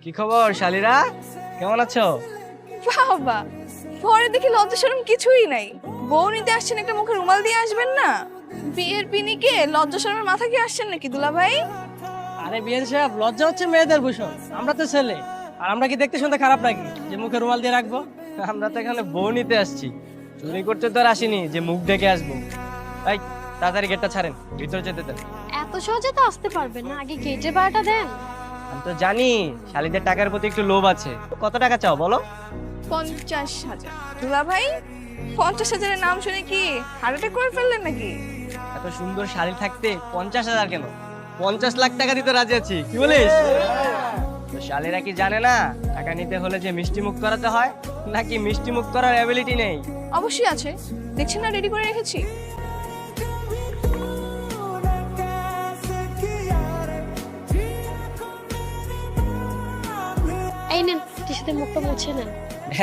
কি খবর শালিরা, কেমন আছো? বাবা, পরে দেখি লজ্জা শরম কিছুই নাই। বউ নিতে আসছেন, একটা মুখে রুমাল দিয়ে আসবেন না? বিয়ের পিনিকে লজ্জা শরমের মাথা কি আসছেন নাকি দুলা ভাই? আরে বিয়েন সাহেব, লজ্জা হচ্ছে মেয়েদের ভূষণ। আমরা তো ছেলে, আর আমরা কি দেখতে শুনতে খারাপ নাকি যে মুখে রুমাল দিয়ে রাখবো? আমরা তো এখানে বউ নিতে আসছি, চুরি করতে তো আর আসিনি যে মুখ ঢেকে আসবো। এই তাড়াতাড়ি গেটটা ছাড়েন, ভিতরে যেতে দেন। এত সহজে তো আসতে পারবেন না, আগে গেটের ভাড়াটা দেন। আমি তো জানি শালিদের টাকার প্রতি একটু লোভ আছে। কত টাকা চাও বলো? 50,000। দুলা ভাই, 50,000-এর নাম শুনে কি হার্ট অ্যাটাক করে ফেললেন নাকি? এত সুন্দর শাড়ি থাকতে 50,000 কেন? 50 লাখ টাকা দিতে রাজি আছি, কি বলিস? তো শালিরা কি জানে না টাকা নিতে হলে যে মিষ্টি মুখ করাতে হয়, নাকি মিষ্টি মুখ করার অ্যাবিলিটি নেই? অবশ্যই আছে, দেখছেন না রেডি করে রেখেছি। এই নেন, টিস্যুতে মুখটা মুছে নেন।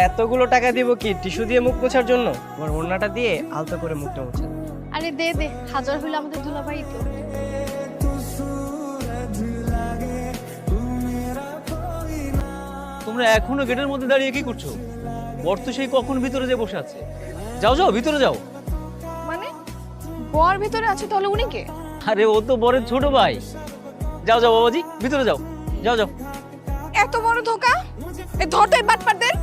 এতগুলো টাকা দিব কি টিস্যু দিয়ে মুখ মোছার জন্য? তোমার ওড়নাটা দিয়ে আলতো করে মুখটা মোছা। আরে দে দে, হাজার হইলে আমাদের দুলাভাই তো। তোমরা এখনো গেটের মধ্যে দাঁড়িয়ে কি করছো? বর তো সেই কখন ভিতরে যে বসে আছে। যাও যাও, ভিতরে যাও। মানে বর ভিতরে আছে, তাহলে উনি কে? আরে ও তো বরের ছোট ভাই। যাও যাও বাবাজি, ভিতরে যাও, যাও যাও। এত বড় ধোকা! এই ধরতে বাটপারদের